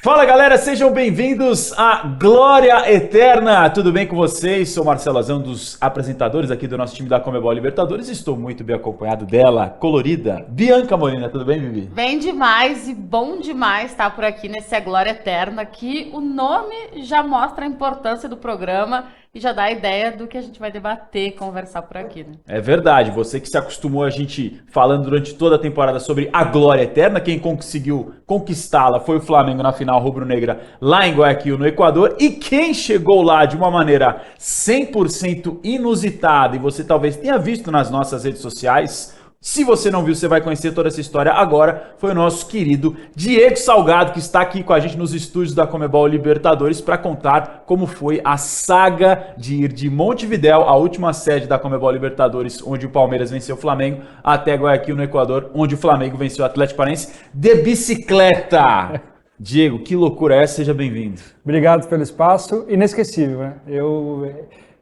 Fala galera, sejam bem-vindos à Glória Eterna. Tudo bem com vocês? Sou Marcelo Azão, dos apresentadores aqui do nosso time da Conmebol Libertadores. Estou muito bem acompanhado dela, colorida, Bianca Molina. Tudo bem, Bibi? Bem demais e bom demais estar por aqui nesse Glória Eterna, que o nome já mostra a importância do programa e já dá a ideia do que a gente vai debater, conversar por aqui, né? É verdade, você que se acostumou a gente falando durante toda a temporada sobre a Glória Eterna, quem conseguiu conquistá-la foi o Flamengo na final rubro-negra lá em Guayaquil, no Equador, e quem chegou lá de uma maneira 100% inusitada, e você talvez tenha visto nas nossas redes sociais. Se você não viu, você vai conhecer toda essa história agora. Foi o nosso querido Diego Salgado, que está aqui com a gente nos estúdios da Conmebol Libertadores para contar como foi a saga de ir de Montevidéu, a última sede da Conmebol Libertadores, onde o Palmeiras venceu o Flamengo, até Guayaquil, no Equador, onde o Flamengo venceu o Atlético Paranaense de bicicleta. Diego, que loucura é essa? Seja bem-vindo. Obrigado pelo espaço. Inesquecível, né?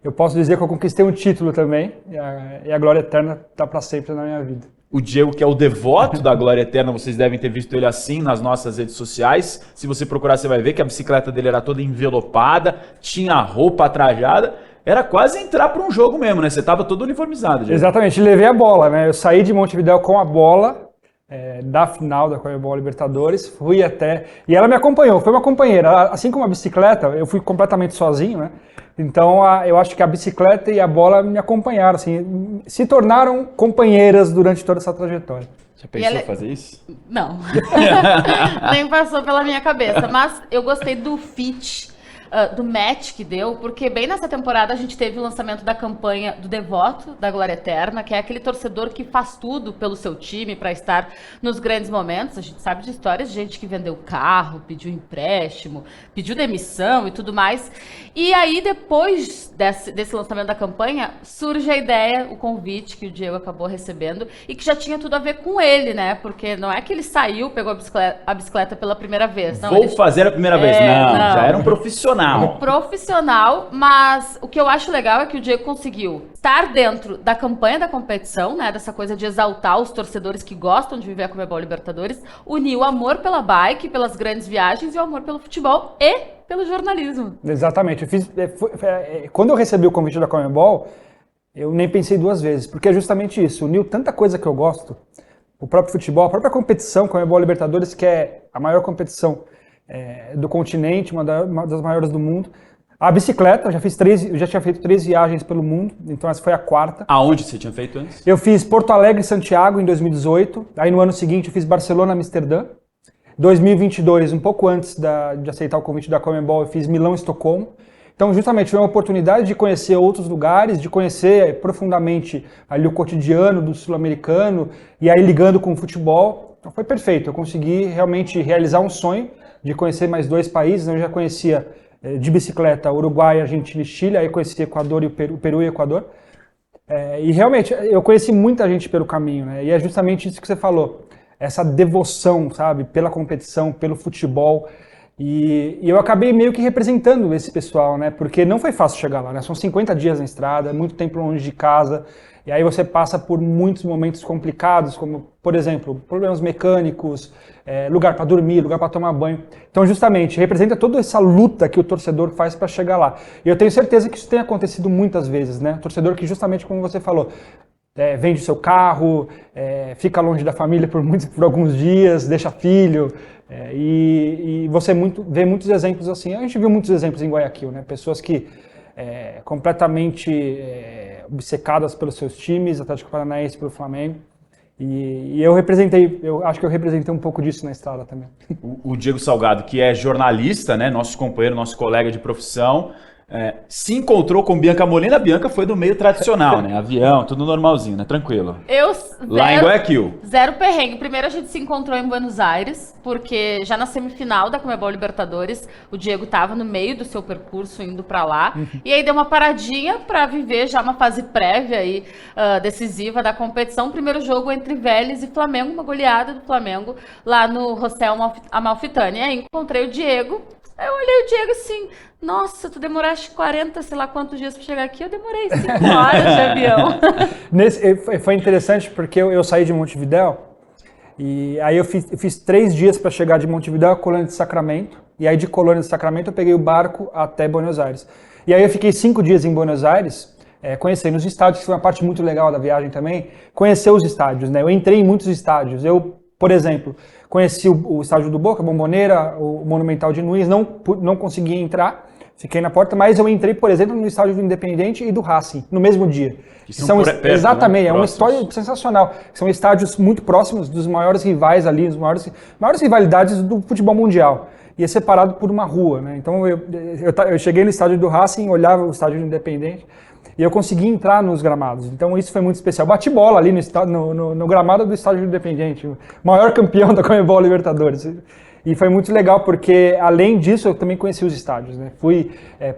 Eu posso dizer que eu conquistei um título também, e a Glória Eterna está para sempre na minha vida. O Diego, que é o devoto da Glória Eterna, vocês devem ter visto ele assim nas nossas redes sociais. Se você procurar, você vai ver que a bicicleta dele era toda envelopada, tinha roupa trajada. Era quase entrar para um jogo mesmo, né? Você estava todo uniformizado, Diego. Exatamente, levei a bola, né? Eu saí de Montevidéu com a bola da final da Conmebol Libertadores, fui até... E ela me acompanhou, foi uma companheira. Assim como a bicicleta, eu fui completamente sozinho, né? Então, eu acho que a bicicleta e a bola me acompanharam, assim, se tornaram companheiras durante toda essa trajetória. Já pensou em fazer isso? Não, nem passou pela minha cabeça, mas eu gostei do fit, do match que deu, porque bem nessa temporada a gente teve o lançamento da campanha do Devoto da Glória Eterna, que é aquele torcedor que faz tudo pelo seu time para estar nos grandes momentos. A gente sabe de histórias de gente que vendeu carro, pediu empréstimo, pediu demissão e tudo mais. E aí, depois desse lançamento da campanha, surge a ideia, o convite que o Diego acabou recebendo e que já tinha tudo a ver com ele, né? Porque não é que ele saiu, pegou a bicicleta pela primeira vez. Não, Vou fazer a primeira vez. Não, já era um profissional. Profissional, mas o que eu acho legal é que o Diego conseguiu estar dentro da campanha da competição, né? Dessa coisa de exaltar os torcedores que gostam de viver a Conmebol Libertadores, unir o amor pela bike, pelas grandes viagens e o amor pelo futebol e pelo jornalismo. Exatamente. Quando eu recebi o convite da Conmebol, eu nem pensei duas vezes, porque é justamente isso. Uniu tanta coisa que eu gosto, o próprio futebol, a própria competição, Conmebol Libertadores, que é a maior competição do continente, uma das maiores do mundo. A bicicleta, eu já tinha feito 3 viagens pelo mundo, então essa foi a 4ª. Aonde você tinha feito antes? Eu fiz Porto Alegre e Santiago em 2018, aí no ano seguinte eu fiz Barcelona e Amsterdã. 2022, um pouco antes de aceitar o convite da Conmebol, eu fiz Milão e Estocolmo. Então, justamente, foi uma oportunidade de conhecer outros lugares, de conhecer profundamente ali o cotidiano do sul-americano, e aí ligando com o futebol. Então, foi perfeito, eu consegui realmente realizar um sonho de conhecer mais 2 países. Eu já conhecia de bicicleta Uruguai, Argentina e Chile, aí conheci Equador e o Peru e Equador. E realmente, eu conheci muita gente pelo caminho, né? E é justamente isso que você falou, essa devoção, sabe, pela competição, pelo futebol. E eu acabei meio que representando esse pessoal, né? Porque não foi fácil chegar lá, né? São 50 dias na estrada, muito tempo longe de casa. E aí você passa por muitos momentos complicados, como, por exemplo, problemas mecânicos, lugar para dormir, lugar para tomar banho. Então, justamente, representa toda essa luta que o torcedor faz para chegar lá. E eu tenho certeza que isso tem acontecido muitas vezes, né? O torcedor que, justamente como você falou, vende o seu carro, fica longe da família por alguns dias, deixa filho, e você vê muitos exemplos assim. A gente viu muitos exemplos em Guayaquil, né? Pessoas que completamente obcecadas pelos seus times, Atlético Paranaense, pelo Flamengo. E eu acho que eu representei um pouco disso na estrada também. O Diego Salgado, que é jornalista, né? Nosso companheiro, nosso colega de profissão, se encontrou com Bianca Molina. A Bianca foi do meio tradicional, né? Avião, tudo normalzinho, né? Tranquilo. Lá em Guayaquil. Zero perrengue. Primeiro a gente se encontrou em Buenos Aires, porque já na semifinal da Conmebol Libertadores, o Diego estava no meio do seu percurso indo para lá. E aí deu uma paradinha para viver já uma fase prévia aí, decisiva da competição. Primeiro jogo entre Vélez e Flamengo, uma goleada do Flamengo lá no José Amalfitani. E aí encontrei o Diego. Eu olhei o Diego assim, nossa, tu demoraste 40, sei lá quantos dias para chegar aqui, eu demorei 5 horas de avião. Foi interessante porque eu saí de Montevidéu e aí eu fiz 3 dias para chegar de Montevidéu a Colônia de Sacramento. e aí de Colônia do Sacramento eu peguei o barco até Buenos Aires. E aí eu fiquei 5 dias em Buenos Aires, conhecendo os estádios, que foi uma parte muito legal da viagem também, conhecer os estádios, né? Eu entrei em muitos estádios, por exemplo, conheci o estádio do Boca, Bombonera, o Monumental de Nunes, não consegui entrar, fiquei na porta, mas eu entrei, por exemplo, no estádio do Independente e do Racing, no mesmo dia. Que são perto, exatamente, né? É uma história sensacional. São estádios muito próximos dos maiores rivais ali, as maiores rivalidades do futebol mundial. E é separado por uma rua, né? Então eu cheguei no estádio do Racing, olhava o estádio do Independente e eu consegui entrar nos gramados. Então isso foi muito especial. Bati bola ali no gramado do estádio do Independente, o maior campeão da Conmebol Libertadores. E foi muito legal porque, além disso, eu também conheci os estádios, né?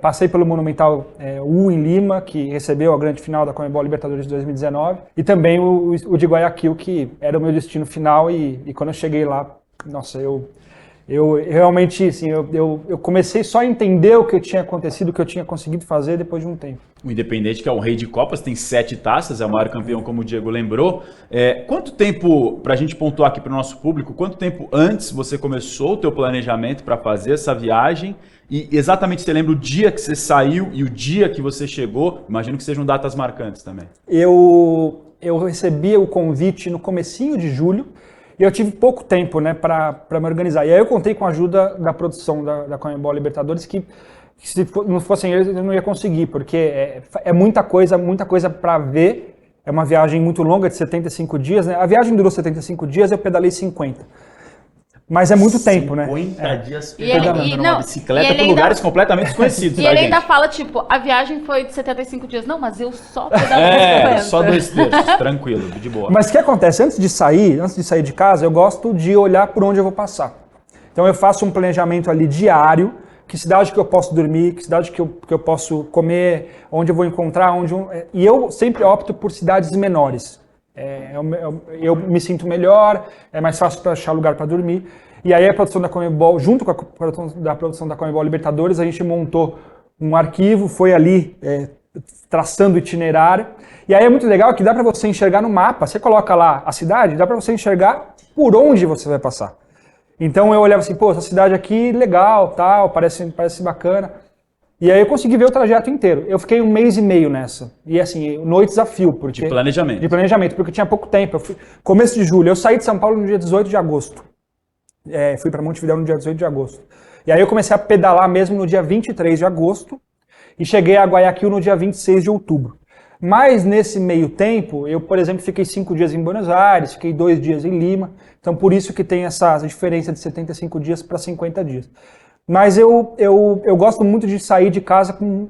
Passei pelo Monumental U em Lima, que recebeu a grande final da Conmebol Libertadores de 2019, e também o de Guayaquil, que era o meu destino final, e quando eu cheguei lá, nossa, eu realmente, assim, eu comecei só a entender o que tinha acontecido, o que eu tinha conseguido fazer depois de um tempo. O Independente, que é o rei de Copas, tem 7 taças, é o maior campeão, como o Diego lembrou. Quanto tempo, para a gente pontuar aqui para o nosso público, quanto tempo antes você começou o teu planejamento para fazer essa viagem? E exatamente você lembra o dia que você saiu e o dia que você chegou? Imagino que sejam datas marcantes também. Eu recebi o convite no comecinho de julho, e eu tive pouco tempo, né, para me organizar. E aí eu contei com a ajuda da produção da Conmebol Libertadores, que se não fossem eles, eu não ia conseguir, porque é muita coisa para ver. É uma viagem muito longa, de 75 dias, né? A viagem durou 75 dias, eu pedalei 50. Mas é muito tempo, né? 50 dias pedalando numa bicicleta por lugares completamente desconhecidos. E ele ainda fala, tipo, a viagem foi de 75 dias. Não, mas eu só pedalei 50. Só 2 terços, tranquilo, de boa. Mas o que acontece? Antes de sair de casa, eu gosto de olhar por onde eu vou passar. Então eu faço um planejamento ali diário, que cidade que eu posso dormir, que cidade que eu posso comer, onde eu vou encontrar, e eu sempre opto por cidades menores. Eu me sinto melhor, é mais fácil para achar lugar para dormir. E aí a produção da Conmebol, junto com a produção da Conmebol Libertadores, a gente montou um arquivo, foi ali traçando o itinerário. E aí é muito legal que dá para você enxergar no mapa, você coloca lá a cidade, dá para você enxergar por onde você vai passar. Então eu olhava assim, pô, essa cidade aqui, legal, tal, parece bacana. E aí eu consegui ver o trajeto inteiro. Eu fiquei 1 mês e meio nessa. E assim, noites a fio. Porque, de planejamento. De planejamento, porque tinha pouco tempo. Começo de julho. Eu saí de São Paulo no dia 18 de agosto. Fui para Montevidéu no dia 18 de agosto. E aí eu comecei a pedalar mesmo no dia 23 de agosto. E cheguei a Guayaquil no dia 26 de outubro. Mas nesse meio tempo, eu, por exemplo, fiquei 5 dias em Buenos Aires, fiquei 2 dias em Lima. Então por isso que tem essa diferença de 75 dias para 50 dias. Mas eu gosto muito de sair de casa com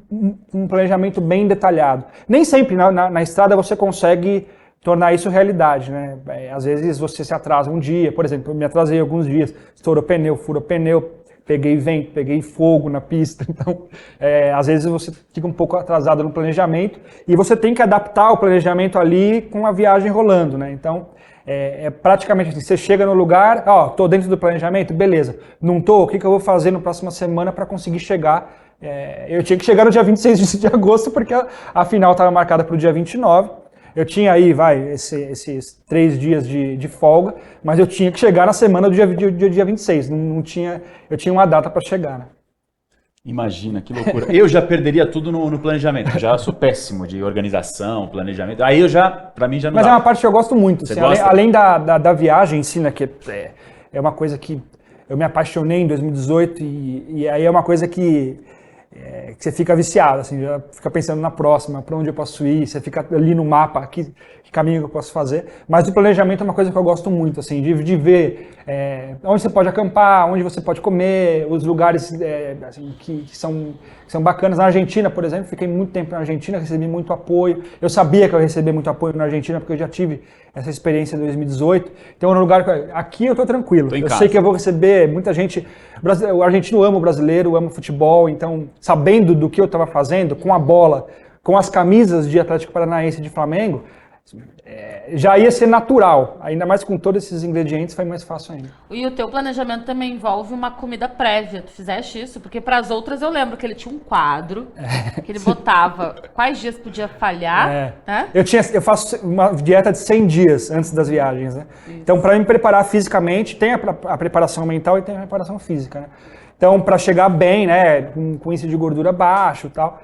um planejamento bem detalhado. Nem sempre na estrada você consegue tornar isso realidade, né? Às vezes você se atrasa um dia, por exemplo, eu me atrasei alguns dias, estourou pneu, furou pneu, peguei vento, peguei fogo na pista, então às vezes você fica um pouco atrasado no planejamento e você tem que adaptar o planejamento ali com a viagem rolando, né? Então, praticamente assim, você chega no lugar, tô dentro do planejamento, beleza. Não tô, o que eu vou fazer na próxima semana para conseguir chegar? Eu tinha que chegar no dia 26 de agosto, porque a final estava marcada para o dia 29. Eu tinha aí, esses 3 dias de folga, mas eu tinha que chegar na semana do dia 26. Eu tinha uma data para chegar, né? Imagina, que loucura. Eu já perderia tudo no planejamento. Eu já sou péssimo de organização, planejamento. Aí pra mim já não dá. Mas é uma parte que eu gosto muito. Assim, além da viagem em si, né, que é uma coisa que eu me apaixonei em 2018 e aí é uma coisa que você fica viciado, assim, já fica pensando na próxima, para onde eu posso ir, você fica ali no mapa, que caminho que eu posso fazer. Mas o planejamento é uma coisa que eu gosto muito, assim, de ver onde você pode acampar, onde você pode comer, os lugares assim, que são bacanas. Na Argentina, por exemplo, fiquei muito tempo na Argentina, recebi muito apoio. Eu sabia que eu ia receber muito apoio na Argentina, porque eu já tive essa experiência em 2018. Então, no lugar aqui eu estou tranquilo. Eu sei que eu vou receber muita gente. O argentino ama o brasileiro, ama o futebol. Então, sabendo do que eu estava fazendo, com a bola, com as camisas de Atlético Paranaense e de Flamengo, já ia ser natural, ainda mais com todos esses ingredientes, foi mais fácil ainda. E o teu planejamento também envolve uma comida prévia, tu fizeste isso? Porque para as outras eu lembro que ele tinha um quadro, que ele botava quais dias podia falhar, né? Eu faço uma dieta de 100 dias antes das viagens, né? Isso. Então, para me preparar fisicamente, tem a preparação mental e tem a preparação física, né? Então, para chegar bem, né, com índice de gordura baixo e tal.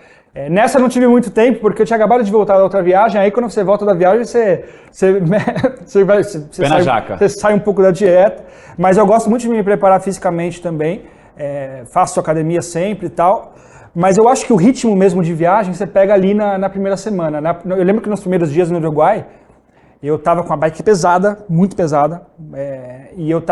Nessa eu não tive muito tempo, porque eu tinha acabado de voltar da outra viagem, aí quando você volta da viagem, você sai um pouco da dieta. Mas eu gosto muito de me preparar fisicamente também, faço academia sempre e tal. Mas eu acho que o ritmo mesmo de viagem você pega ali na primeira semana. Eu lembro que nos primeiros dias no Uruguai, eu tava com a bike pesada, muito pesada, e eu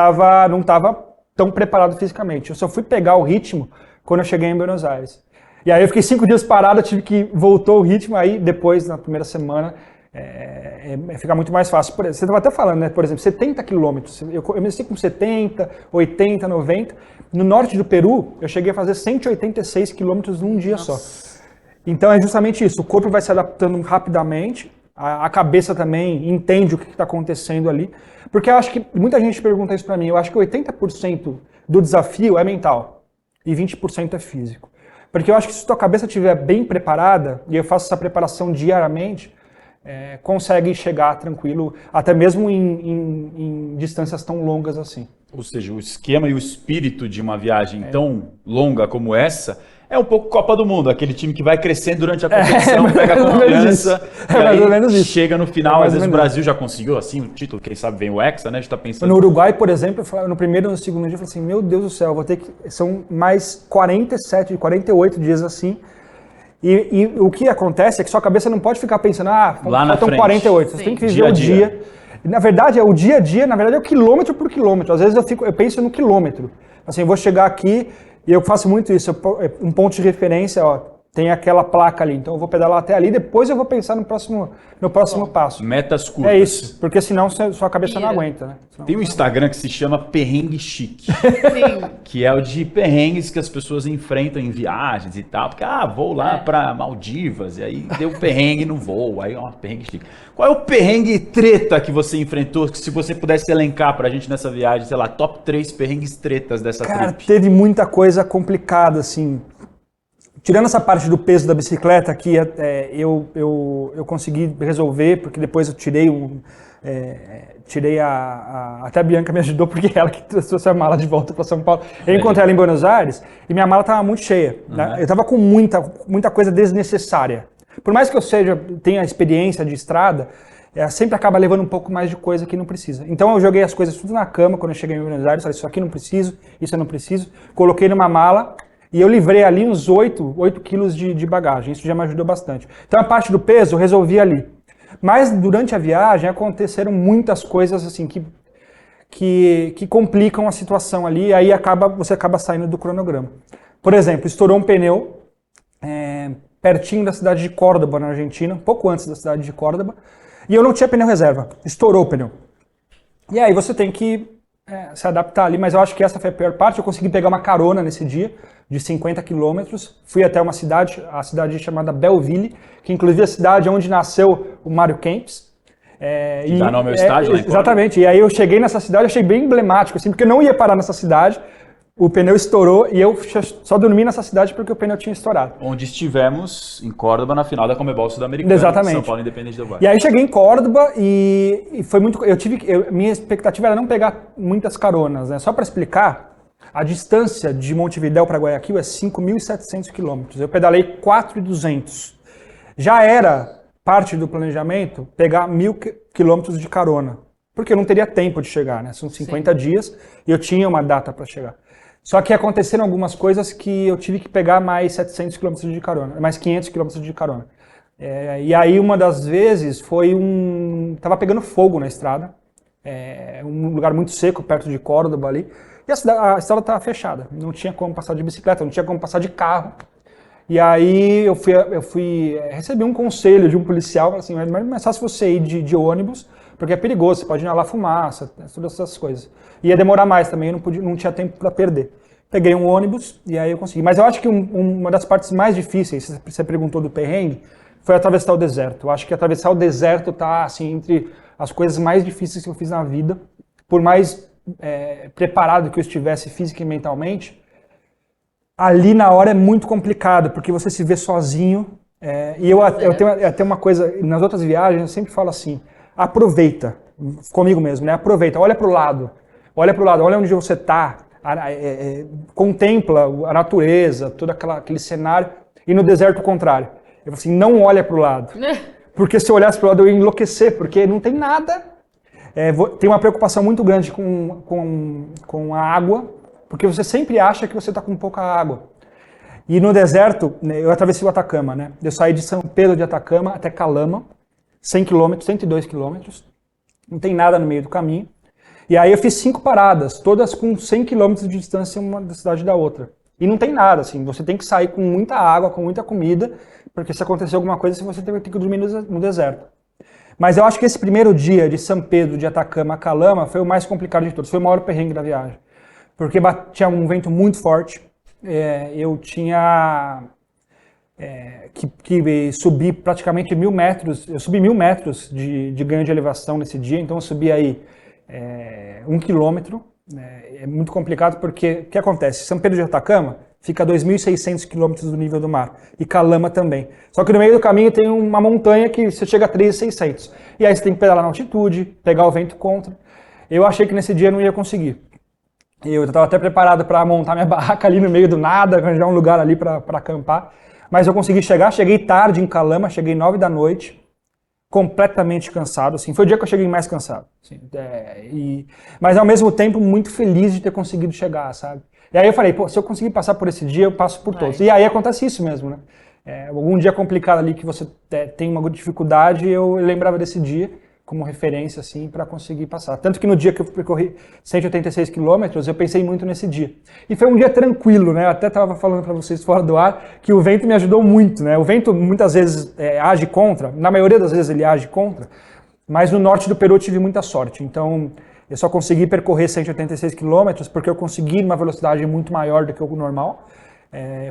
não tava tão preparado fisicamente. Eu só fui pegar o ritmo quando eu cheguei em Buenos Aires. E aí eu fiquei 5 dias parado, eu tive que voltar o ritmo, aí depois, na primeira semana, fica muito mais fácil. Você estava até falando, né? Por exemplo, 70 quilômetros. Eu comecei com 70, 80, 90. No norte do Peru, eu cheguei a fazer 186 quilômetros num dia só. Então é justamente isso, o corpo vai se adaptando rapidamente, a cabeça também entende o que está acontecendo ali. Porque eu acho que, muita gente pergunta isso para mim, eu acho que 80% do desafio é mental e 20% é físico. Porque eu acho que se a tua cabeça estiver bem preparada, e eu faço essa preparação diariamente, consegue chegar tranquilo, até mesmo em distâncias tão longas assim. Ou seja, o esquema e o espírito de uma viagem tão longa como essa é um pouco Copa do Mundo, aquele time que vai crescendo durante a competição, pega confiança, e chega no final, às vezes o Brasil já conseguiu assim o título, quem sabe vem o Hexa, né? A gente tá pensando... No Uruguai, por exemplo, no primeiro e no segundo dia, eu falei assim, meu Deus do céu, vou ter que... São mais 47, 48 dias assim, e o que acontece é que sua cabeça não pode ficar pensando, faltam 48, você tem que viver o dia. Na verdade, o dia a dia, na verdade, é o quilômetro por quilômetro. Às vezes eu penso no quilômetro. Assim, eu vou chegar aqui e eu faço muito isso. Um ponto de referência, tem aquela placa ali. Então eu vou pedalar até ali, depois eu vou pensar no próximo passo. Metas curtas. É isso, porque senão sua cabeça não aguenta, né? Tem um Instagram que se chama Perrengue Chique. Que é o de perrengues que as pessoas enfrentam em viagens e tal. Porque, vou lá pra Maldivas, e aí deu perrengue no voo, aí perrengue chique. Qual é o perrengue treta que você enfrentou? Que se você pudesse elencar pra gente nessa viagem, sei lá, top 3 perrengues tretas dessa trip. Cara, teve muita coisa complicada, assim. Tirando essa parte do peso da bicicleta aqui, eu consegui resolver, porque depois eu tirei até a Bianca me ajudou, porque ela que trouxe a mala de volta para São Paulo. Eu encontrei ela em Buenos Aires e minha mala estava muito cheia. Né? Eu estava com muita coisa desnecessária. Por mais que eu tenha experiência de estrada, sempre acaba levando um pouco mais de coisa que não precisa. Então eu joguei as coisas tudo na cama quando eu cheguei em Buenos Aires, falei, isso aqui não preciso, isso eu não preciso. Coloquei numa mala. E eu livrei ali uns 8 quilos de bagagem, isso já me ajudou bastante. Então a parte do peso eu resolvi ali. Mas durante a viagem aconteceram muitas coisas assim que complicam a situação ali, e aí você acaba saindo do cronograma. Por exemplo, estourou um pneu pertinho da cidade de Córdoba, na Argentina, um pouco antes da cidade de Córdoba, e eu não tinha pneu reserva, estourou o pneu. E aí você tem que se adaptar ali, mas eu acho que essa foi a pior parte. Eu consegui pegar uma carona nesse dia, de 50 quilômetros, fui até uma cidade, a cidade chamada Belleville, que inclusive é a cidade onde nasceu o Mário Kempis. Que dá nome ao estádio, né? Exatamente, e aí eu cheguei nessa cidade, achei bem emblemático, assim, porque eu não ia parar nessa cidade, o pneu estourou e eu só dormi nessa cidade porque o pneu tinha estourado. Onde estivemos em Córdoba na final da Conmebol Sul-Americana. Exatamente. São Paulo Independente do Valle. E aí cheguei em Córdoba e foi muito... minha expectativa era não pegar muitas caronas, né? Só para explicar, a distância de Montevidéu para Guayaquil é 5.700 quilômetros. Eu pedalei 4.200. Já era parte do planejamento pegar 1.000 quilômetros de carona, porque eu não teria tempo de chegar, né? São 50 dias e eu tinha uma data para chegar. Só que aconteceram algumas coisas que eu tive que pegar mais 700 km de carona, mais 500 km de carona. E aí uma das vezes foi tava pegando fogo na estrada, um lugar muito seco, perto de Córdoba ali, e a estrada estava fechada, não tinha como passar de bicicleta, não tinha como passar de carro. E aí eu recebi um conselho de um policial, assim, mas é mais fácil você ir de ônibus, porque é perigoso, você pode inalar fumaça, todas essas coisas. Ia demorar mais também, não tinha tempo para perder. Peguei um ônibus e aí eu consegui. Mas eu acho que uma das partes mais difíceis, você perguntou do perrengue, foi atravessar o deserto. Eu acho que atravessar o deserto tá assim, entre as coisas mais difíceis que eu fiz na vida. Por mais preparado que eu estivesse física e mentalmente, ali na hora é muito complicado, porque você se vê sozinho. E eu tenho uma coisa, nas outras viagens eu sempre falo assim, aproveita, comigo mesmo, né? Aproveita, olha para o lado, olha onde você está, contempla a natureza, todo aquele cenário, e no deserto o contrário. Eu falei assim, não olha para o lado. Porque se eu olhasse para o lado eu ia enlouquecer, porque não tem nada. Tem uma preocupação muito grande com a água, porque você sempre acha que você está com pouca água. E no deserto, né, eu atravessei o Atacama, né? Eu saí de São Pedro de Atacama até Calama, 100 km, 102 km. Não tem nada no meio do caminho. E aí eu fiz 5 paradas, todas com 100 km de distância uma da cidade da outra. E não tem nada, assim, você tem que sair com muita água, com muita comida, porque se acontecer alguma coisa, você tem que dormir no deserto. Mas eu acho que esse primeiro dia de São Pedro de Atacama a Calama foi o mais complicado de todos, foi o maior perrengue da viagem. Porque tinha um vento muito forte, eu tinha que subir praticamente 1.000 metros, eu subi 1.000 metros de ganho de elevação nesse dia, então eu subi aí 1 quilômetro. É muito complicado porque o que acontece? São Pedro de Atacama fica a 2.600 quilômetros do nível do mar, e Calama também. Só que no meio do caminho tem uma montanha que você chega a 3.600, e aí você tem que pedalar na altitude, pegar o vento contra. Eu achei que nesse dia eu não ia conseguir. Eu estava até preparado para montar minha barraca ali no meio do nada, arranjar um lugar ali para acampar. Mas eu consegui cheguei tarde em Calama, cheguei 9 da noite, completamente cansado, assim, foi o dia que eu cheguei mais cansado. Assim, mas ao mesmo tempo muito feliz de ter conseguido chegar, sabe? E aí eu falei, pô, se eu conseguir passar por esse dia, eu passo por todos. E aí acontece isso mesmo, né? Algum dia complicado ali que você tem uma dificuldade, eu lembrava desse dia como referência, assim, para conseguir passar. Tanto que no dia que eu percorri 186 quilômetros, eu pensei muito nesse dia. E foi um dia tranquilo, né? Eu até estava falando para vocês fora do ar que o vento me ajudou muito, né? O vento muitas vezes age contra, na maioria das vezes ele age contra, mas no norte do Peru eu tive muita sorte. Então, eu só consegui percorrer 186 quilômetros porque eu consegui uma velocidade muito maior do que o normal.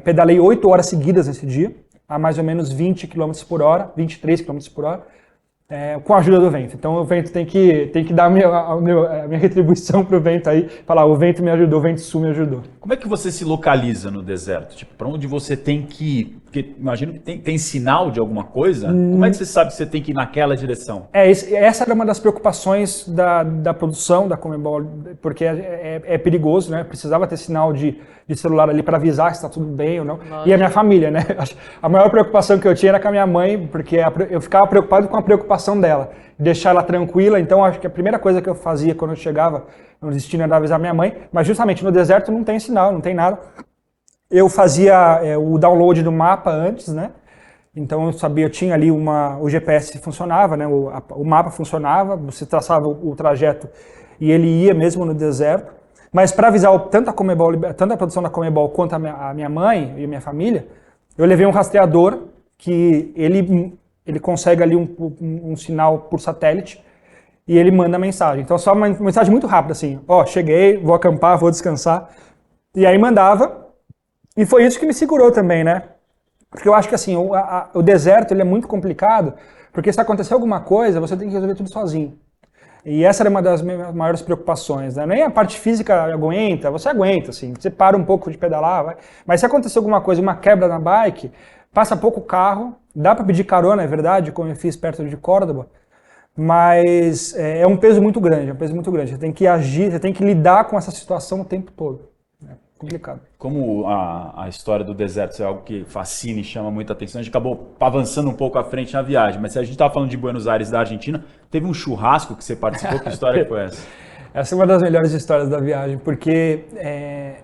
Pedalei 8 horas seguidas nesse dia, a mais ou menos 20 km por hora, 23 km por hora. Com a ajuda do vento. Então o vento tem que dar a minha retribuição pro vento aí, falar, o vento me ajudou, o vento sul me ajudou. Como é que você se localiza no deserto? Tipo, para onde você tem que ir? Porque imagino que tem sinal de alguma coisa. Como é que você sabe que você tem que ir naquela direção? Essa era uma das preocupações da produção da Conmebol, porque é perigoso, né? Precisava ter sinal de celular ali para avisar se está tudo bem ou não. Nossa. E a minha família, né? A maior preocupação que eu tinha era com a minha mãe, porque eu ficava preocupado com a preocupação dela, deixar ela tranquila. Então acho que a primeira coisa que eu fazia quando eu chegava no destino era avisar minha mãe, mas justamente no deserto não tem sinal, não tem nada. Eu fazia o download do mapa antes, né? Então eu sabia, eu tinha ali o GPS funcionava, né? O mapa funcionava, você traçava o trajeto e ele ia mesmo no deserto. Mas para avisar tanto a produção da Conmebol quanto a minha mãe e a minha família, eu levei um rastreador que ele consegue ali um sinal por satélite e ele manda mensagem. Então só uma mensagem muito rápida assim, cheguei, vou acampar, vou descansar. E aí mandava, e foi isso que me segurou também, né? Porque eu acho que assim, o deserto ele é muito complicado, porque se acontecer alguma coisa, você tem que resolver tudo sozinho. E essa era uma das minhas maiores preocupações, né? Nem a parte física aguenta, você aguenta, assim, você para um pouco de pedalar, vai. Mas se acontecer alguma coisa, uma quebra na bike, passa pouco carro, dá para pedir carona, é verdade, como eu fiz perto de Córdoba, mas é um peso muito grande, Você tem que agir, você tem que lidar com essa situação o tempo todo. Complicado. Como a história do deserto é algo que fascina e chama muita atenção, a gente acabou avançando um pouco à frente na viagem, mas se a gente estava falando de Buenos Aires, da Argentina, teve um churrasco que você participou, que história foi essa? Essa é uma das melhores histórias da viagem, porque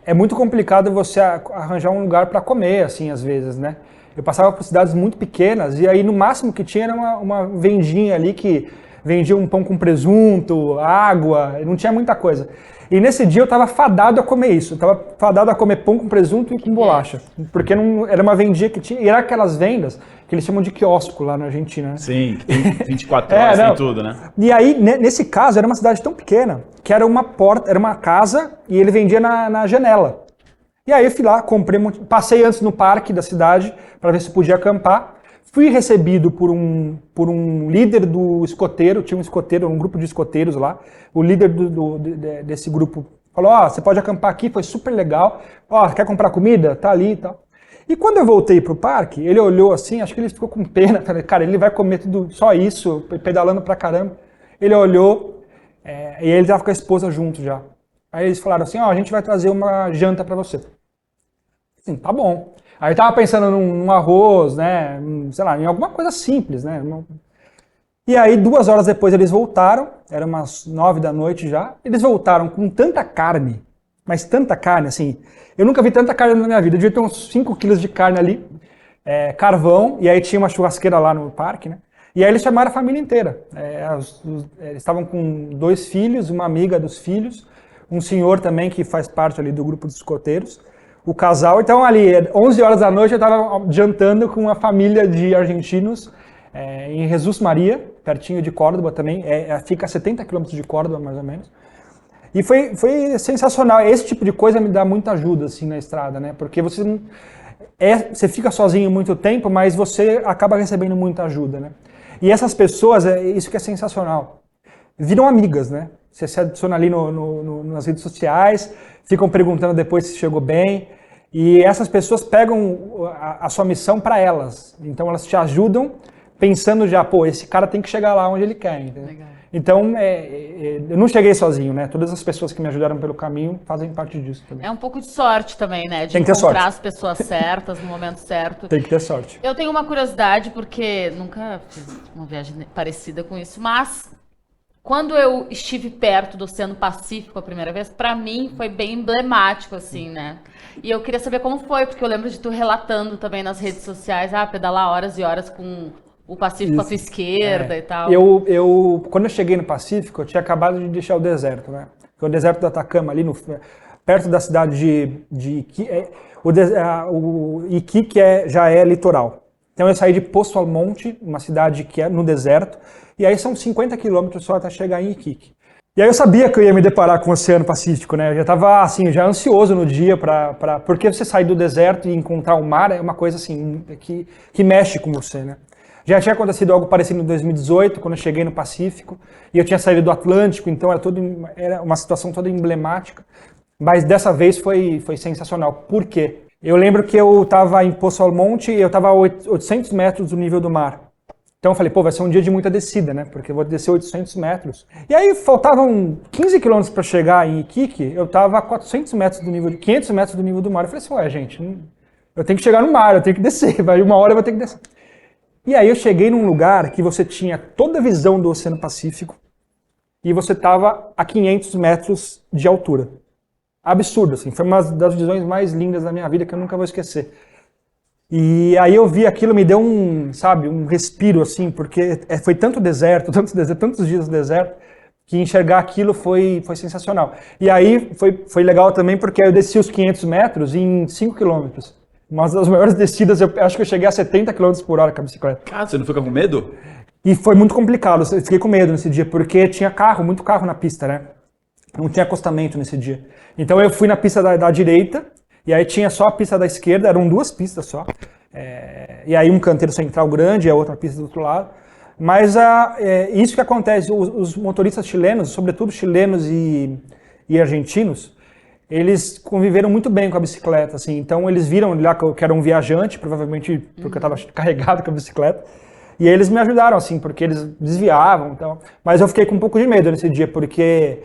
é muito complicado você arranjar um lugar para comer, assim, às vezes, né? Eu passava por cidades muito pequenas e aí no máximo que tinha era uma vendinha ali que vendia um pão com presunto, água, não tinha muita coisa. E nesse dia eu estava fadado a comer isso, eu estava fadado a comer pão com presunto e com bolacha, porque não, era uma vendinha que tinha, e era aquelas vendas que eles chamam de quiosco lá na Argentina, né? Sim, tem 24 horas, tem tudo, né? E aí, nesse caso, era uma cidade tão pequena, que era uma porta, era uma casa, e ele vendia na janela. E aí eu fui lá, passei antes no parque da cidade, para ver se podia acampar, fui recebido por um líder do escoteiro, tinha um grupo de escoteiros lá, o líder desse grupo falou, você pode acampar aqui, foi super legal, quer comprar comida? Tá ali e tal. E quando eu voltei pro parque, ele olhou assim, acho que ele ficou com pena, falei, cara, ele vai comer tudo, só isso, pedalando pra caramba. Ele olhou, e ele tava com a esposa junto já. Aí eles falaram assim, ó, a gente vai trazer uma janta pra você. Assim, tá bom. Aí eu tava pensando num arroz, né, sei lá, em alguma coisa simples, né. E aí 2 horas depois eles voltaram, era umas 9 da noite já, eles voltaram com tanta carne, mas tanta carne, assim, eu nunca vi tanta carne na minha vida, eu devia ter uns 5 quilos de carne ali, carvão, e aí tinha uma churrasqueira lá no parque, né, e aí eles chamaram a família inteira, eles estavam com 2 filhos, uma amiga dos filhos, um senhor também que faz parte ali do grupo dos escoteiros, o casal, então ali, 11 horas da noite eu estava jantando com uma família de argentinos, em Jesus Maria, pertinho de Córdoba também, fica a 70 quilômetros de Córdoba, mais ou menos. E foi sensacional. Esse tipo de coisa me dá muita ajuda, assim, na estrada, né? Porque você você fica sozinho muito tempo, mas você acaba recebendo muita ajuda, né? E essas pessoas, isso que é sensacional, viram amigas, né? Você se adiciona ali nas redes sociais, ficam perguntando depois se chegou bem, e essas pessoas pegam a sua missão para elas. Então elas te ajudam pensando já, pô, esse cara tem que chegar lá onde ele quer, entendeu? Legal. Então, eu não cheguei sozinho, né? Todas as pessoas que me ajudaram pelo caminho fazem parte disso também. É um pouco de sorte também, né? De Tem que ter encontrar sorte. as pessoas certas no momento certo. Tem que ter sorte. Eu tenho uma curiosidade, porque nunca fiz uma viagem parecida com isso, mas quando eu estive perto do Oceano Pacífico a primeira vez, pra mim foi bem emblemático, assim, né? E eu queria saber como foi, porque eu lembro de tu relatando também nas redes sociais, pedalar horas e horas com o Pacífico à tua esquerda e tal. Quando eu cheguei no Pacífico, eu tinha acabado de deixar o deserto, né? O deserto do Atacama, ali perto da cidade de Iquique já é litoral. Então eu saí de Poço Almonte, uma cidade que é no deserto, e aí são 50 quilômetros só até chegar em Iquique. E aí eu sabia que eu ia me deparar com o Oceano Pacífico, né? Eu já estava assim, já ansioso no dia porque você sair do deserto e encontrar o mar é uma coisa assim que mexe com você, né? Já tinha acontecido algo parecido em 2018, quando eu cheguei no Pacífico, e eu tinha saído do Atlântico, então era uma situação toda emblemática. Mas dessa vez foi sensacional. Por quê? Eu lembro que eu estava em Poço Almonte e eu estava a 800 metros do nível do mar. Então eu falei, pô, vai ser um dia de muita descida, né? Porque eu vou descer 800 metros. E aí faltavam 15 quilômetros para chegar em Iquique, eu estava a 500 metros do nível do mar. Eu falei assim, ué, gente, eu tenho que chegar no mar, eu tenho que descer, uma hora eu vou ter que descer. E aí eu cheguei num lugar que você tinha toda a visão do Oceano Pacífico e você estava a 500 metros de altura. Absurdo, assim. Foi uma das visões mais lindas da minha vida que eu nunca vou esquecer. E aí eu vi aquilo, me deu um respiro, assim, porque foi tanto deserto, tantos dias no deserto, que enxergar aquilo foi sensacional. E aí foi legal também porque eu desci os 500 metros em 5 quilômetros. Uma das maiores descidas, eu acho que eu cheguei a 70 km por hora com a bicicleta. Cara, você não fica com medo? E foi muito complicado, eu fiquei com medo nesse dia, porque tinha muito carro na pista, né? Não tinha acostamento nesse dia. Então eu fui na pista da direita, e aí tinha só a pista da esquerda, eram 2 pistas só. E aí um canteiro central grande e a outra pista do outro lado. Mas isso que acontece, os motoristas chilenos, sobretudo chilenos e argentinos, eles conviveram muito bem com a bicicleta, assim. Então eles viram lá que eu era um viajante, provavelmente porque eu estava carregado com a bicicleta. E eles me ajudaram, assim, porque eles desviavam. Então. Mas eu fiquei com um pouco de medo nesse dia, porque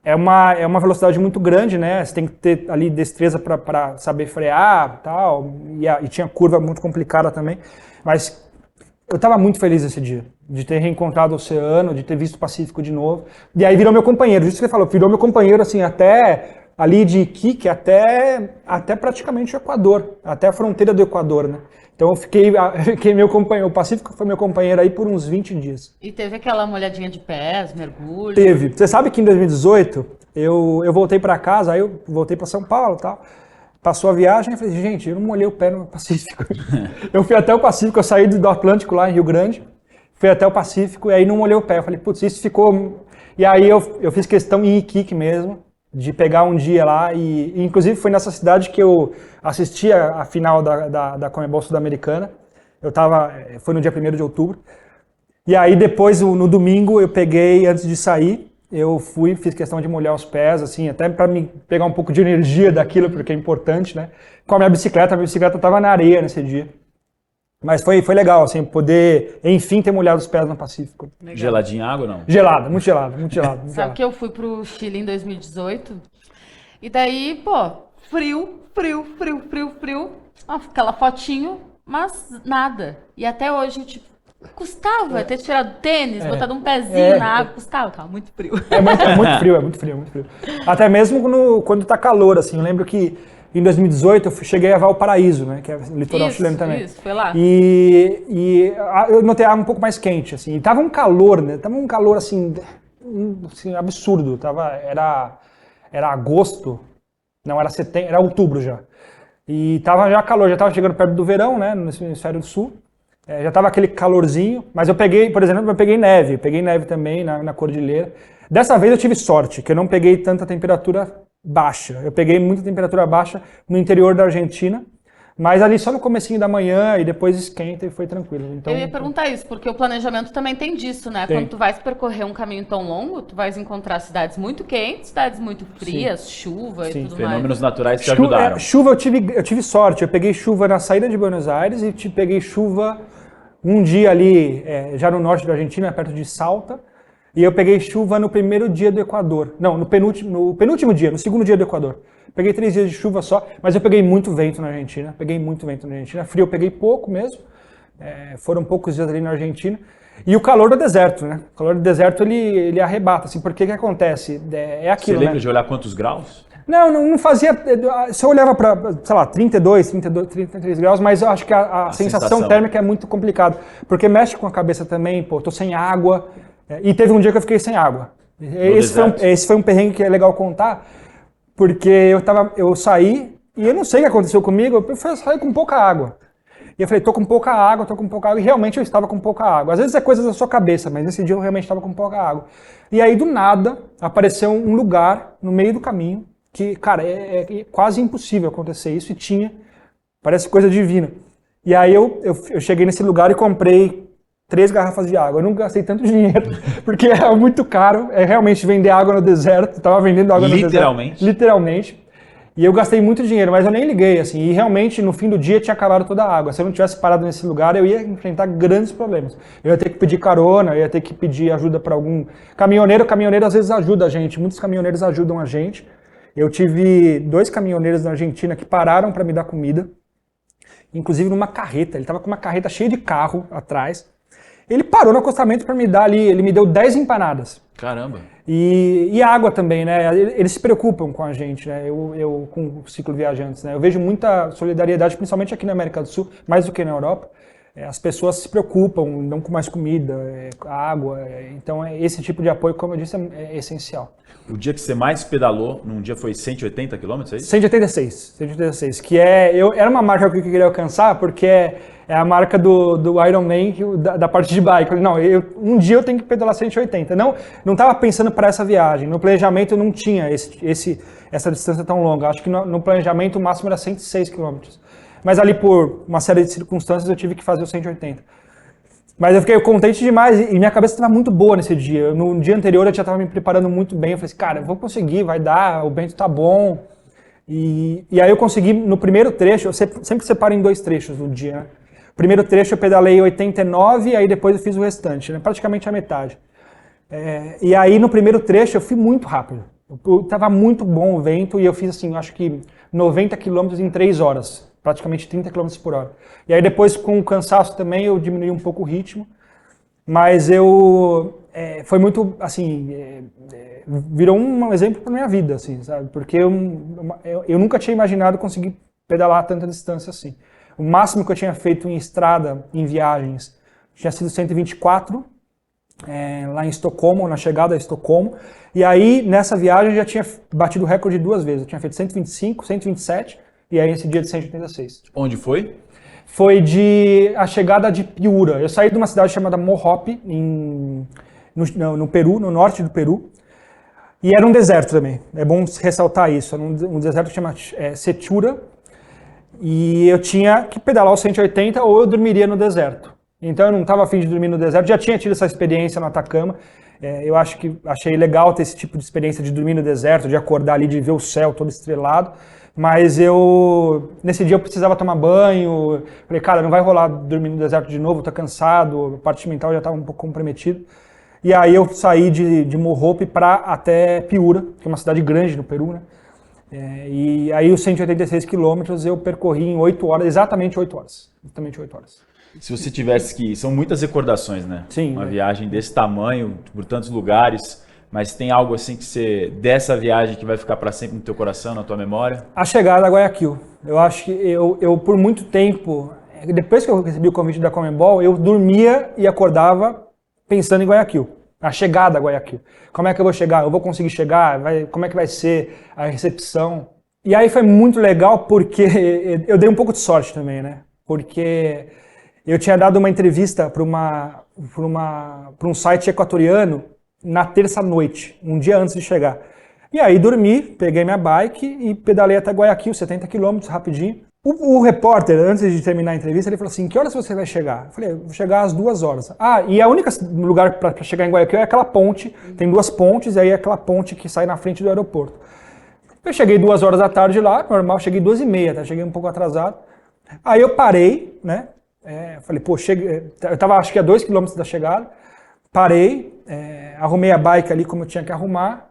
é uma velocidade muito grande, né? Você tem que ter ali destreza para saber frear e tal. E tinha curva muito complicada também. Mas eu estava muito feliz esse dia, de ter reencontrado o oceano, de ter visto o Pacífico de novo. E aí virou meu companheiro, isso que você falou, virou meu companheiro, assim, até ali de Iquique, até praticamente o Equador, até a fronteira do Equador, né? Então eu fiquei meu companheiro, o Pacífico foi meu companheiro aí por uns 20 dias. E teve aquela molhadinha de pés, mergulho? Teve. Você sabe que em 2018 eu voltei para casa, aí eu voltei para São Paulo e tal. Passou a viagem e falei, gente, eu não molhei o pé no Pacífico. Eu fui até o Pacífico, eu saí do Atlântico lá em Rio Grande, fui até o Pacífico e aí não molhei o pé. Eu falei, putz, isso ficou... E aí eu fiz questão em Iquique mesmo, de pegar um dia lá e inclusive foi nessa cidade que eu assisti a final da Conmebol Sul-Americana. Foi no dia 1º de outubro. E aí depois, no domingo, eu peguei, antes de sair, eu fiz questão de molhar os pés, assim, até para me pegar um pouco de energia daquilo, porque é importante, né? Com a minha bicicleta estava na areia nesse dia. Mas foi legal, assim, poder, enfim, ter molhado os pés no Pacífico. Legal. Geladinha água ou não? Gelado, muito gelado, muito gelado. Sabe que eu fui pro Chile em 2018 E daí, pô, frio. Aquela fotinho, mas nada. E até hoje, tipo, custava ter tirado tênis, botado um pezinho na água, custava, tava muito frio. É muito frio, é muito frio, é muito frio. Até mesmo quando tá calor, assim. Eu lembro que em 2018 eu cheguei a Valparaíso, né? Que é o litoral chileno também. Isso, foi lá. E eu notei a água um pouco mais quente, assim. E tava um calor, né? Tava um calor, assim absurdo. Era agosto, não, era setembro, era outubro já. E tava já calor, já tava chegando perto do verão, né? No hemisfério do sul. Já tava aquele calorzinho, mas eu peguei, por exemplo, eu peguei neve também na cordilheira. Dessa vez eu tive sorte, que eu não peguei tanta temperatura baixa. Eu peguei muita temperatura baixa no interior da Argentina, mas ali só no comecinho da manhã e depois esquenta e foi tranquilo. Então, eu ia perguntar isso, porque o planejamento também tem disso, né? Tem. Quando tu vais percorrer um caminho tão longo, tu vais encontrar cidades muito quentes, cidades muito frias, chuva e tudo Fenômenos mais. naturais que ajudaram. Chuva eu tive sorte, eu peguei chuva na saída de Buenos Aires e peguei chuva um dia ali, já no norte da Argentina, perto de Salta, e eu peguei chuva no primeiro dia do Equador. Não, no penúltimo dia, no segundo dia do Equador. Peguei 3 dias de chuva só, mas eu peguei muito vento na Argentina. Frio eu peguei pouco mesmo. Foram poucos dias ali na Argentina. E o calor do deserto, né? O calor do deserto, ele arrebata, assim. Porque o que acontece? É aquilo, Você lembra né? de olhar quantos graus? Não fazia... Se eu olhava para, sei lá, 33 graus, mas eu acho que a sensação térmica é muito complicada. Porque mexe com a cabeça também, pô, tô sem água. E teve um dia que eu fiquei sem água. Esse foi um perrengue que é legal contar, porque eu saí e eu não sei o que aconteceu comigo, eu saí com pouca água. E eu falei, tô com pouca água, e realmente eu estava com pouca água. Às vezes é coisa da sua cabeça, mas nesse dia eu realmente estava com pouca água. E aí, do nada, apareceu um lugar no meio do caminho, que, cara, é quase impossível acontecer isso, parece coisa divina. E aí eu cheguei nesse lugar e comprei 3 garrafas de água. Eu não gastei tanto dinheiro, porque é muito caro, realmente vender água no deserto. Tava vendendo água no deserto. Literalmente. E eu gastei muito dinheiro, mas eu nem liguei, assim. E realmente, no fim do dia, tinha acabado toda a água. Se eu não tivesse parado nesse lugar, eu ia enfrentar grandes problemas. Eu ia ter que pedir carona, eu ia ter que pedir ajuda para algum caminhoneiro. O caminhoneiro, às vezes, ajuda a gente. Muitos caminhoneiros ajudam a gente. Eu tive 2 caminhoneiros na Argentina que pararam para me dar comida. Inclusive numa carreta. Ele estava com uma carreta cheia de carro atrás. Ele parou no acostamento para me dar ali, ele me deu 10 empanadas. Caramba. E água também, né? Eles se preocupam com a gente, né? Eu com o ciclo viajantes, né? Eu vejo muita solidariedade, principalmente aqui na América do Sul, mais do que na Europa. As pessoas se preocupam, dão com mais comida, água. Então, esse tipo de apoio, como eu disse, é essencial. O dia que você mais pedalou, num dia foi 180 quilômetros, é isso? 186, que era uma marca que eu queria alcançar, porque é a marca do Ironman, da parte de bike. Não, um dia eu tenho que pedalar 180. Não estava pensando para essa viagem. No planejamento eu não tinha essa distância tão longa. Acho que no planejamento o máximo era 106 quilômetros. Mas ali por uma série de circunstâncias eu tive que fazer os 180. Mas eu fiquei contente demais e minha cabeça estava muito boa nesse dia. No dia anterior eu já estava me preparando muito bem. Eu falei assim, cara, eu vou conseguir, vai dar, o vento tá bom. E aí eu consegui, no primeiro trecho, eu sempre separo em 2 trechos no dia, né? O primeiro trecho eu pedalei 89, aí depois eu fiz o restante, né? Praticamente a metade. E aí no primeiro trecho eu fui muito rápido. Tava muito bom o vento e eu fiz assim, acho que 90 km em 3 horas. Praticamente 30 km por hora. E aí depois, com o cansaço também, eu diminui um pouco o ritmo. Mas foi muito, assim, virou um exemplo para minha vida, assim, sabe? Porque eu nunca tinha imaginado conseguir pedalar tanta distância assim. O máximo que eu tinha feito em estrada, em viagens, tinha sido 124, lá em Estocolmo, na chegada a Estocolmo. E aí, nessa viagem, eu já tinha batido o recorde 2 vezes. Eu tinha feito 125, 127, e aí esse dia de 186. Onde foi? Foi a chegada de Piura. Eu saí de uma cidade chamada Mohope, no Peru, no norte do Peru. E era um deserto também. É bom ressaltar isso. Era um deserto que chama Sechura. E eu tinha que pedalar os 180 ou eu dormiria no deserto. Então eu não estava afim de dormir no deserto. Já tinha tido essa experiência no Atacama. Eu achei legal ter esse tipo de experiência de dormir no deserto, de acordar ali, de ver o céu todo estrelado. Mas nesse dia eu precisava tomar banho. Falei, cara, não vai rolar dormir no deserto de novo, tô cansado, a parte mental já estava um pouco comprometida. E aí eu saí de Mohope para até Piura, que é uma cidade grande no Peru, né? E aí os 186 quilômetros eu percorri em 8 horas, exatamente 8 horas. Exatamente 8 horas. Se você tivesse que... São muitas recordações, né? Sim. Uma viagem desse tamanho, por tantos lugares, mas tem algo assim que você... Dessa viagem que vai ficar para sempre no teu coração, na tua memória? A chegada a Guayaquil. Eu acho que eu por muito tempo, depois que eu recebi o convite da Conmebol, eu dormia e acordava pensando em Guayaquil. A chegada a Guayaquil. Como é que eu vou chegar? Eu vou conseguir chegar? Como é que vai ser a recepção? E aí foi muito legal porque eu dei um pouco de sorte também, né? Porque eu tinha dado uma entrevista para um site equatoriano na terça-noite, um dia antes de chegar. E aí dormi, peguei minha bike e pedalei até Guayaquil, 70 quilômetros, rapidinho. O repórter, antes de terminar a entrevista, ele falou assim, que horas você vai chegar? Eu falei, vou chegar às 2 horas. E a única lugar para chegar em Guayaquil é aquela ponte, tem 2 pontes, e aí é aquela ponte que sai na frente do aeroporto. Eu cheguei 2 horas da tarde lá, normal, cheguei 2h30, tá? Cheguei um pouco atrasado. Aí eu parei, né? Falei, pô, eu tava acho que a 2 quilômetros da chegada, parei, arrumei a bike ali como eu tinha que arrumar.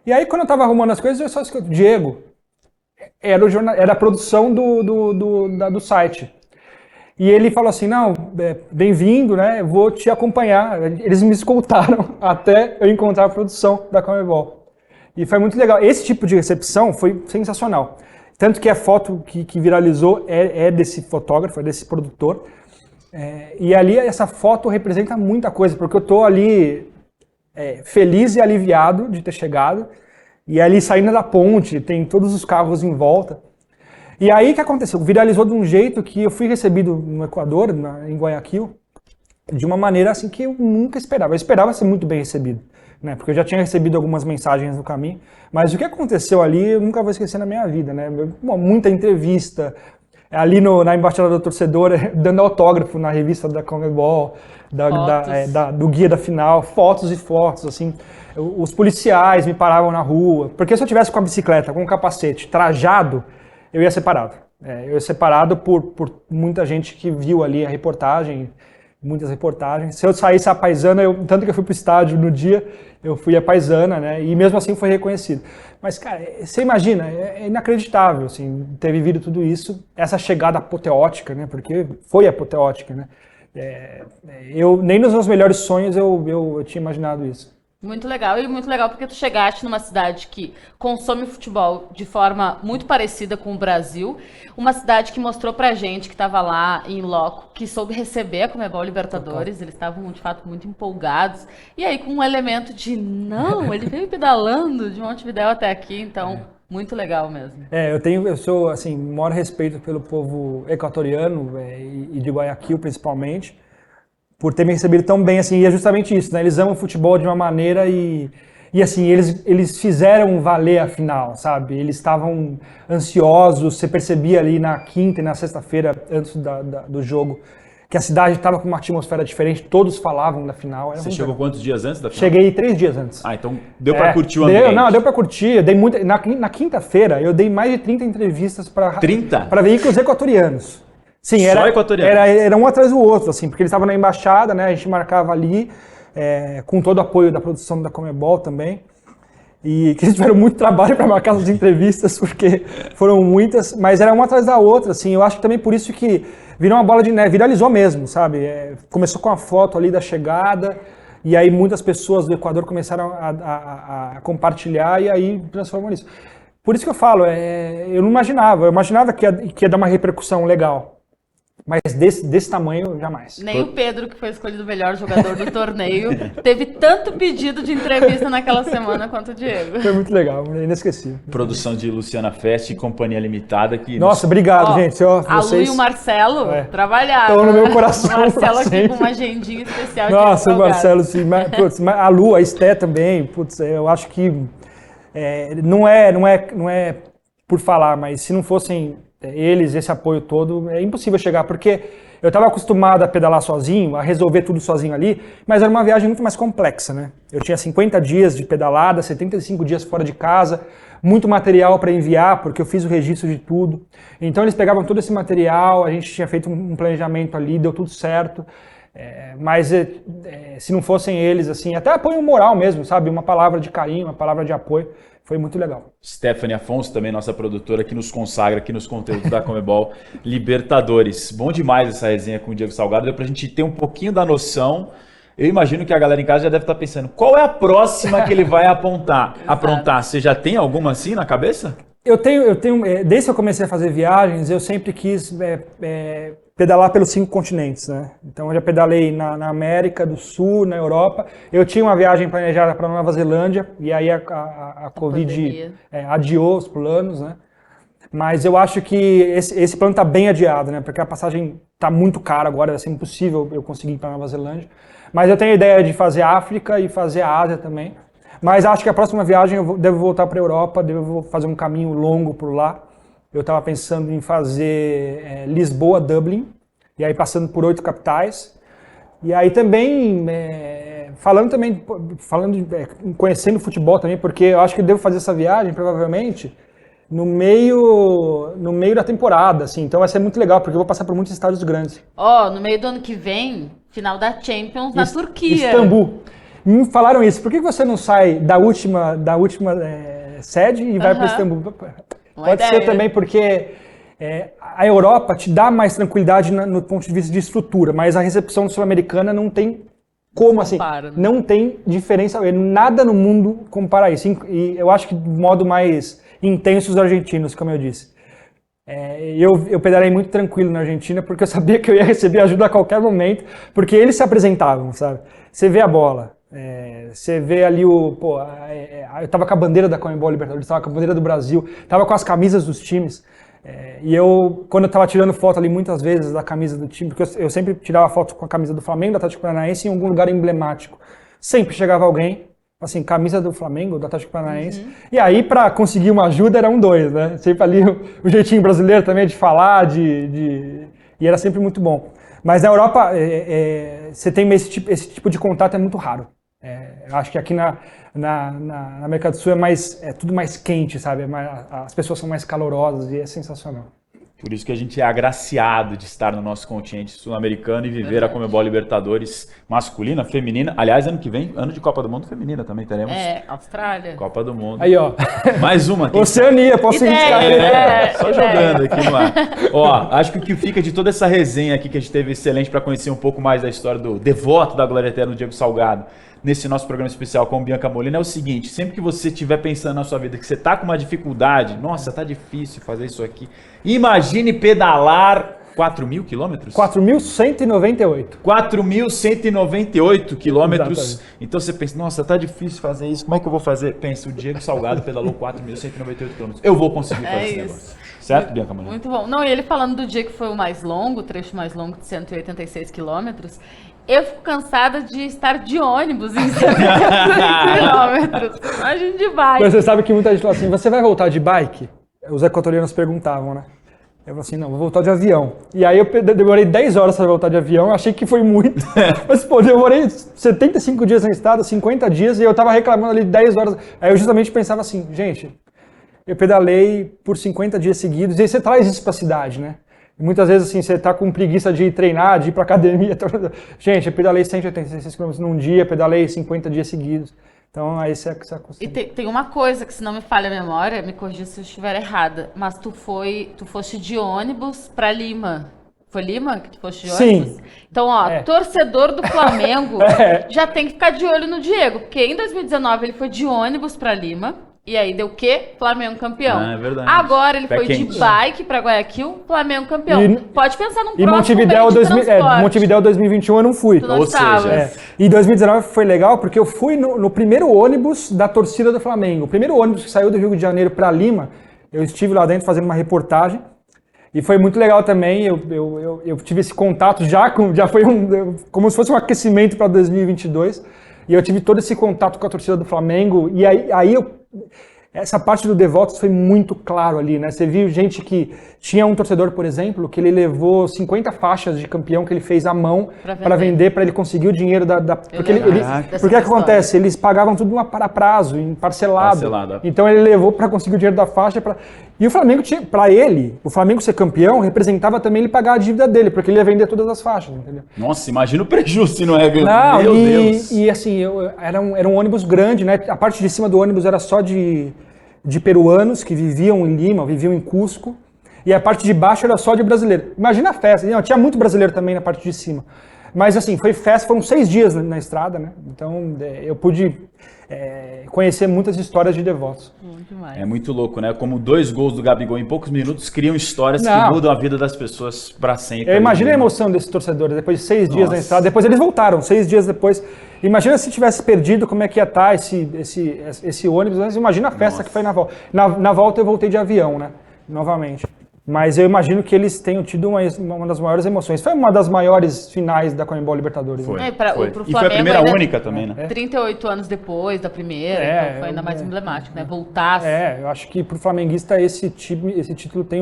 E aí quando eu tava arrumando as coisas, eu só escutei, Diego, era a produção do site. E ele falou assim, não, bem-vindo, né, vou te acompanhar. Eles me escoltaram até eu encontrar a produção da Conmebol. E foi muito legal. Esse tipo de recepção foi sensacional. Tanto que a foto que viralizou é desse fotógrafo, é desse produtor. E ali essa foto representa muita coisa, porque eu tô ali feliz e aliviado de ter chegado. E ali saindo da ponte, tem todos os carros em volta. E aí o que aconteceu? Viralizou de um jeito que eu fui recebido no Equador, em Guayaquil, de uma maneira assim que eu nunca esperava. Eu esperava ser muito bem recebido, né? Porque eu já tinha recebido algumas mensagens no caminho. Mas o que aconteceu ali eu nunca vou esquecer na minha vida, né? Muita entrevista, ali na Embaixada do Torcedor, dando autógrafo na revista da Conmebol, do guia da final, fotos e fotos, assim. Os policiais me paravam na rua, porque se eu tivesse com a bicicleta, com o capacete, trajado, eu ia ser parado. Eu ia ser parado por muita gente que viu ali a reportagem, muitas reportagens. Se eu saísse a paisana, tanto que eu fui pro estádio no dia, eu fui a paisana, né? E mesmo assim foi reconhecido. Mas, cara, você imagina, é inacreditável, assim, ter vivido tudo isso, essa chegada apoteótica, né? Porque foi apoteótica, né? Nem nos meus melhores sonhos eu tinha imaginado isso. Muito legal, e muito legal porque tu chegaste numa cidade que consome futebol de forma muito parecida com o Brasil, uma cidade que mostrou pra gente que estava lá em loco, que soube receber a Conmebol Libertadores, eles estavam de fato muito empolgados, e aí com um elemento de não, ele veio pedalando de Montevidéu até aqui, então muito legal mesmo. Eu sou, assim, maior respeito pelo povo equatoriano e de Guayaquil principalmente, por ter me recebido tão bem, assim, e é justamente isso, né? Eles amam o futebol de uma maneira e assim, eles fizeram valer a final, sabe? Eles estavam ansiosos, você percebia ali na quinta e na sexta-feira, antes do jogo, que a cidade estava com uma atmosfera diferente, todos falavam da final. Você chegou quantos dias antes da final? Cheguei 3 dias antes. Então deu pra curtir o ambiente. Deu pra curtir, eu dei na quinta-feira, eu dei mais de 30 entrevistas para veículos equatorianos. Sim, era um atrás do outro, assim, porque eles estavam na embaixada, né? A gente marcava ali, com todo o apoio da produção da Conmebol também. E que eles tiveram muito trabalho para marcar as entrevistas, porque foram muitas, mas era uma atrás da outra, assim. Eu acho que também por isso que virou uma bola de neve, viralizou mesmo, sabe? Começou com a foto ali da chegada, e aí muitas pessoas do Equador começaram a compartilhar, e aí transformou nisso. Por isso que eu falo, eu não imaginava, eu imaginava que ia dar uma repercussão legal. Mas desse tamanho, jamais. Nem o Pedro, que foi escolhido o melhor jogador do torneio, teve tanto pedido de entrevista naquela semana quanto o Diego. Foi muito legal, inesquecível. Produção de Luciana Fest e Companhia Limitada. Nossa, obrigado, gente. A Lu e o Marcelo trabalharam. Estão no meu coração. O Marcelo aqui com uma agendinha especial. Nossa, o Marcelo, sim. A Lu, a Esté também. Putz, eu acho que não é por falar, mas se não fossem eles, esse apoio todo, é impossível chegar, porque eu estava acostumado a pedalar sozinho, a resolver tudo sozinho ali, mas era uma viagem muito mais complexa, né? Eu tinha 50 dias de pedalada, 75 dias fora de casa, muito material para enviar, porque eu fiz o registro de tudo. Então eles pegavam todo esse material, a gente tinha feito um planejamento ali, deu tudo certo. Mas se não fossem eles, assim, até apoio moral mesmo, sabe? Uma palavra de carinho, uma palavra de apoio, foi muito legal. Stephanie Afonso, também nossa produtora, que nos consagra aqui nos conteúdos da Conmebol Libertadores. Bom demais essa resenha com o Diego Salgado, deu pra gente ter um pouquinho da noção. Eu imagino que a galera em casa já deve estar pensando, qual é a próxima que ele vai aprontar? Você já tem alguma assim na cabeça? Eu tenho, desde que eu comecei a fazer viagens, eu sempre quis pedalar pelos 5 continentes, né? Então eu já pedalei na América do Sul, na Europa. Eu tinha uma viagem planejada para Nova Zelândia, e aí a Covid adiou os planos, né? Mas eu acho que esse plano está bem adiado, né? Porque a passagem está muito cara agora, vai ser impossível eu conseguir ir para Nova Zelândia. Mas eu tenho a ideia de fazer a África e fazer a Ásia também. Mas acho que a próxima viagem eu devo voltar para a Europa, devo fazer um caminho longo por lá. Eu estava pensando em fazer Lisboa, Dublin, e aí passando por 8 capitais. E aí também, conhecendo o futebol também, porque eu acho que eu devo fazer essa viagem, provavelmente, no meio da temporada, assim. Então vai ser muito legal, porque eu vou passar por muitos estádios grandes. No meio do ano que vem, final da Champions na Turquia. Istambul. Me falaram isso. Por que você não sai da última sede e vai para Istambul? Pode ser também porque a Europa te dá mais tranquilidade no ponto de vista de estrutura, mas a recepção sul-americana não tem como, assim, não tem diferença, nada no mundo compara isso. E eu acho que de modo mais intenso os argentinos, como eu disse. Eu pedalei muito tranquilo na Argentina, porque eu sabia que eu ia receber ajuda a qualquer momento, porque eles se apresentavam, sabe? Você vê a bola, você vê ali eu tava com a bandeira da Conmebol Libertadores, tava com a bandeira do Brasil, tava com as camisas dos times, quando eu tava tirando foto ali muitas vezes da camisa do time, porque eu sempre tirava foto com a camisa do Flamengo, do Atlético Paranaense, em algum lugar emblemático. Sempre chegava alguém, assim, camisa do Flamengo, do Atlético Paranaense. E aí, para conseguir uma ajuda, era 2, né? Sempre ali o jeitinho brasileiro também de falar, e era sempre muito bom. Mas na Europa, você tem esse tipo de contato, é muito raro. Eu acho que aqui na América do Sul é tudo mais quente, sabe? As pessoas são mais calorosas e é sensacional. Por isso que a gente é agraciado de estar no nosso continente sul-americano e viver a Conmebol Libertadores masculina, feminina. Aliás, ano que vem, ano de Copa do Mundo feminina também teremos. Austrália. Copa do Mundo. Aí, ó. Mais uma. Oceania, posso ir só jogando aqui no ar. Ó, acho que o que fica de toda essa resenha aqui que a gente teve excelente para conhecer um pouco mais da história do devoto da Glória Eterna, Diego Salgado, nesse nosso programa especial com Bianca Molina, é o seguinte: sempre que você estiver pensando na sua vida que você está com uma dificuldade, nossa, tá difícil fazer isso aqui, imagine pedalar 4.000 quilômetros? 4.198. 4.198 quilômetros. Exatamente. Então você pensa, nossa, tá difícil fazer isso, como é que eu vou fazer? Pensa, o Diego Salgado pedalou 4.198 quilômetros. Eu vou conseguir fazer esse negócio. Certo, Bianca Molina? Muito bom. Não, e ele falando do dia que foi o mais longo, o trecho mais longo de 186 quilômetros, eu fico cansada de estar de ônibus em 186 quilômetros. Imagina de bike. Mas você sabe que muita gente fala assim, você vai voltar de bike? Os equatorianos perguntavam, né? Eu falei assim, não, vou voltar de avião. E aí eu demorei 10 horas para voltar de avião, achei que foi muito. Mas, pô, demorei 75 dias na estrada, 50 dias, e eu tava reclamando ali 10 horas. Aí eu justamente pensava assim, gente, eu pedalei por 50 dias seguidos, e aí você traz isso pra cidade, né? E muitas vezes, assim, você tá com preguiça de ir treinar, de ir pra academia. Gente, eu pedalei 186 km num dia, pedalei 50 dias seguidos. Então, aí você acostuma. E tem uma coisa que, se não me falha a memória, me corrija se eu estiver errada, mas tu foste de ônibus pra Lima. Foi Lima que tu foste de ônibus? Sim. Então, torcedor do Flamengo já tem que ficar de olho no Diego, porque em 2019 ele foi de ônibus pra Lima. E aí deu o quê? Flamengo campeão. É verdade. Agora ele foi quente. de bike pra Guayaquil, Flamengo campeão. Pode pensar num próximo Montevidéu, meio de transporte. Montevidéu 2021 eu não fui. Tu não estavas. E 2019 foi legal porque eu fui no primeiro ônibus da torcida do Flamengo. O primeiro ônibus que saiu do Rio de Janeiro para Lima, eu estive lá dentro fazendo uma reportagem. E foi muito legal também, eu tive esse contato já foi como se fosse um aquecimento para 2022. E eu tive todo esse contato com a torcida do Flamengo. E aí essa parte do Devotos foi muito claro ali, né? Você viu gente que tinha um torcedor, por exemplo, que ele levou 50 faixas de campeão que ele fez à mão para vender, para ele conseguir o dinheiro porque porque o que acontece? Eles pagavam tudo para prazo, em parcelado. Então ele levou para conseguir o dinheiro da faixa. E o Flamengo tinha, para ele, o Flamengo ser campeão representava também ele pagar a dívida dele, porque ele ia vender todas as faixas, entendeu? Nossa, imagina o prejuízo se não é. Não, meu Deus. E assim, era um ônibus grande, né? A parte de cima do ônibus era só de peruanos que viviam em Lima, viviam em Cusco, e a parte de baixo era só de brasileiro. Imagina a festa. Não, tinha muito brasileiro também na parte de cima. Mas assim, foi festa, foram 6 dias na estrada, né? Então eu pude conhecer muitas histórias de Devotos. Demais. É muito louco, né? Como 2 gols do Gabigol em poucos minutos criam histórias que mudam a vida das pessoas para sempre. Eu imagino a emoção desses torcedores, depois de 6 dias na estrada. Depois eles voltaram, 6 dias depois. Imagina se tivesse perdido, como é que ia estar esse ônibus. Mas imagina a festa que foi na volta. Na volta eu voltei de avião, né? Novamente. Mas eu imagino que eles tenham tido uma das maiores emoções. Foi uma das maiores finais da Conmebol Libertadores. Foi. Né? Foi. E foi a primeira única também, né? 38 anos depois da primeira, então foi ainda mais emblemático, né? Voltar. Eu acho que pro flamenguista esse título tem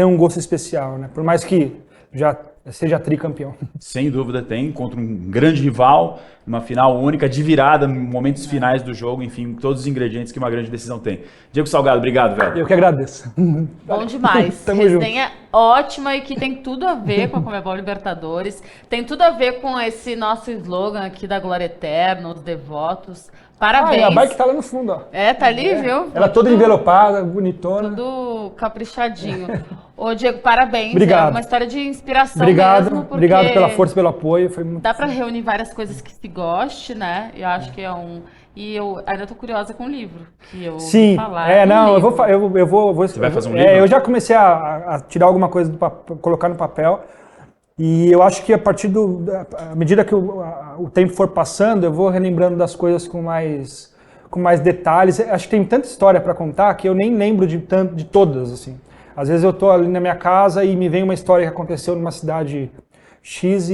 um gosto especial, né? Por mais que já seja tricampeão. Sem dúvida tem, contra um grande rival, uma final única, de virada, momentos finais do jogo, enfim, todos os ingredientes que uma grande decisão tem. Diego Salgado, obrigado, velho. Eu que agradeço. Bom demais. Resenha ótima e que tem tudo a ver com a Conmebol Libertadores, tem tudo a ver com esse nosso slogan aqui da Glória Eterna, os devotos. Parabéns. A bike tá lá no fundo, ó. Tá ali, viu? Ela toda envelopada, bonitona. Tudo caprichadinho. Ô, Diego, parabéns. Obrigado. É uma história de inspiração mesmo. Obrigado pela força, pelo apoio. Foi muito... Dá pra reunir várias coisas que se goste, né? Eu acho que é um... E eu ainda tô curiosa com o livro, que eu vou falar. Eu vou... Você vai fazer um livro? Eu já comecei a tirar alguma coisa, colocar no papel. E eu acho que à medida que o tempo for passando, eu vou relembrando das coisas com mais detalhes. Acho que tem tanta história para contar que eu nem lembro de todas, assim. Às vezes eu tô ali na minha casa e me vem uma história que aconteceu numa cidade X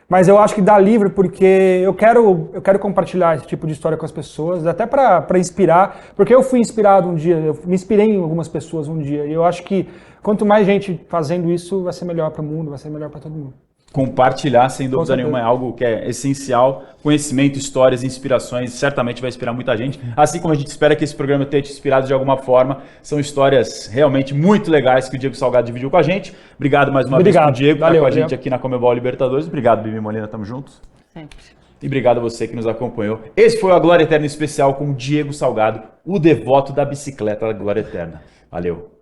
mas eu acho que dá livre porque eu quero compartilhar esse tipo de história com as pessoas, até para inspirar, porque eu fui inspirado um dia, eu me inspirei em algumas pessoas um dia, e eu acho que quanto mais gente fazendo isso, vai ser melhor para o mundo, vai ser melhor para todo mundo. Compartilhar, sem dúvida nenhuma, é algo que é essencial. Conhecimento, histórias, inspirações, certamente vai inspirar muita gente. Assim como a gente espera que esse programa tenha te inspirado de alguma forma. São histórias realmente muito legais que o Diego Salgado dividiu com a gente. Obrigado mais uma vez pro Diego, que tá com a gente aqui na Conmebol Libertadores. Obrigado, Bibi Molina, tamo juntos. Sempre. E obrigado a você que nos acompanhou. Esse foi o A Glória Eterna Especial com o Diego Salgado, o devoto da bicicleta da Glória Eterna. Valeu.